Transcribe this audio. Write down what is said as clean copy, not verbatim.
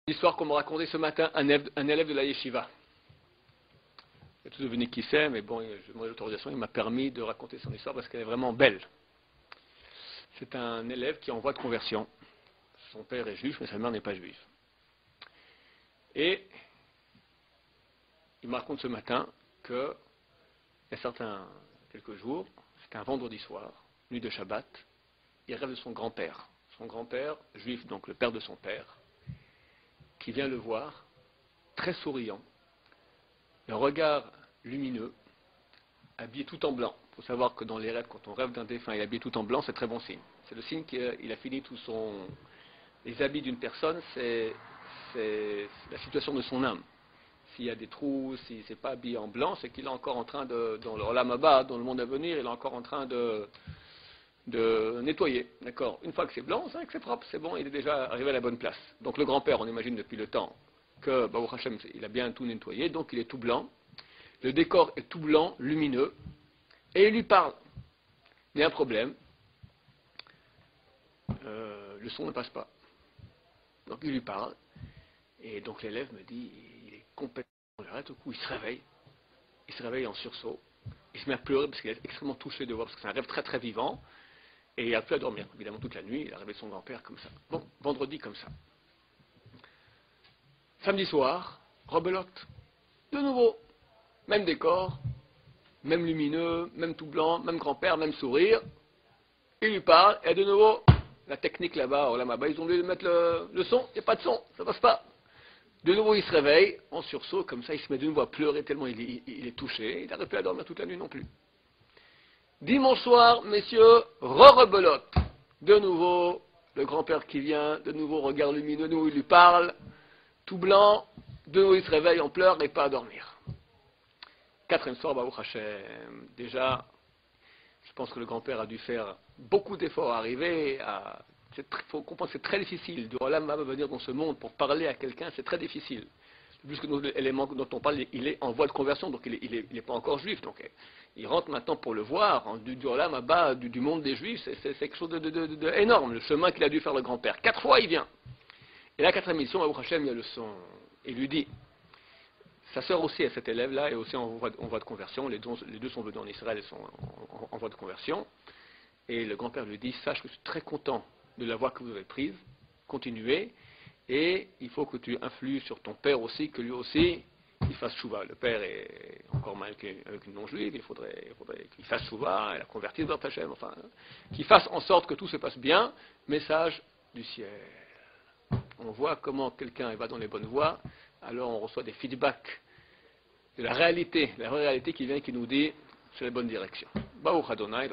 L'histoire qu'on m'a racontée ce matin, un élève de la yeshiva. J'ai tout deviné qui c'est, mais bon, je demandé l'autorisation, il m'a permis de raconter son histoire parce qu'elle est vraiment belle. C'est un élève qui est en voie de conversion. Son père est juif, mais sa mère n'est pas juive. Et il me raconte ce matin que, il y a quelques jours, c'était un vendredi soir, nuit de Shabbat, il rêve de son grand-père. Son grand-père, juif, donc le père de son père, qui vient le voir, très souriant, le regard lumineux, habillé tout en blanc. Il faut savoir que dans les rêves, quand on rêve d'un défunt, il est habillé tout en blanc, c'est très bon signe. C'est le signe qu'il a fini les habits d'une personne, c'est la situation de son âme. S'il y a des trous, s'il ne s'est pas habillé en blanc, c'est qu'il est encore en train dans le Olam Haba, dans le monde à venir, il est encore en train de nettoyer. D'accord. Une fois que c'est blanc, c'est vrai que c'est propre, c'est bon, il est déjà arrivé à la bonne place. Donc le grand-père, on imagine depuis le temps que Baruch Hashem, il a bien tout nettoyé, donc il est tout blanc. Le décor est tout blanc, lumineux, et il lui parle. Il y a un problème, le son ne passe pas. Donc il lui parle, et donc l'élève me dit, il est complètement arrête, au coup il se réveille en sursaut, il se met à pleurer parce qu'il est extrêmement touché de voir, parce que c'est un rêve très très vivant, et il n'a plus à dormir, évidemment toute la nuit, il a rêvé de son grand-père comme ça. Bon, vendredi comme ça. Samedi soir, rebelote, de nouveau, même décor, même lumineux, même tout blanc, même grand-père, même sourire, il lui parle, et de nouveau, la technique là-bas, au Lamaba, ils ont oublié de mettre le son, il n'y a pas de son, ça passe pas. De nouveau, il se réveille, en sursaut, comme ça, il se met de nouveau à pleurer tellement il est touché, il n'arrive plus à dormir toute la nuit non plus. Dimanche soir, messieurs, re-rebelote. De nouveau, le grand-père qui vient, de nouveau, regard lumineux, de nouveau, il lui parle, tout blanc, de nouveau, il se réveille, en pleurs et pas à dormir. Quatrième soir, Baruch Hashem, déjà, je pense que le grand-père a dû faire beaucoup d'efforts à arriver à... Il faut comprendre que c'est très difficile. Du Olam Haba venir dans ce monde pour parler à quelqu'un, c'est très difficile. Puisque l'élément dont on parle, il est en voie de conversion, donc il n'est pas encore juif. Donc il rentre maintenant pour le voir, du Olam Haba, du monde des juifs, c'est quelque chose d'énorme, le chemin qu'il a dû faire le grand-père. 4 fois il vient. Et la quatrième mission, Baruch Hashem, il y a le son. Il lui dit, sa sœur aussi à cet élève-là est aussi en voie de conversion, les deux sont venus en Israël et sont en voie de conversion. Et le grand-père lui dit, sache que je suis très content de la voie que vous avez prise, continuez, et il faut que tu influes sur ton père aussi, que lui aussi, il fasse chouva. Le père est encore mal avec une non-juive, il faudrait qu'il fasse chouva, et la convertisse vers Hachem, enfin, qu'il fasse en sorte que tout se passe bien, message du ciel. On voit comment quelqu'un va dans les bonnes voies, alors on reçoit des feedbacks de la réalité qui vient, qui nous dit, c'est la bonne direction. Baruch Adonai,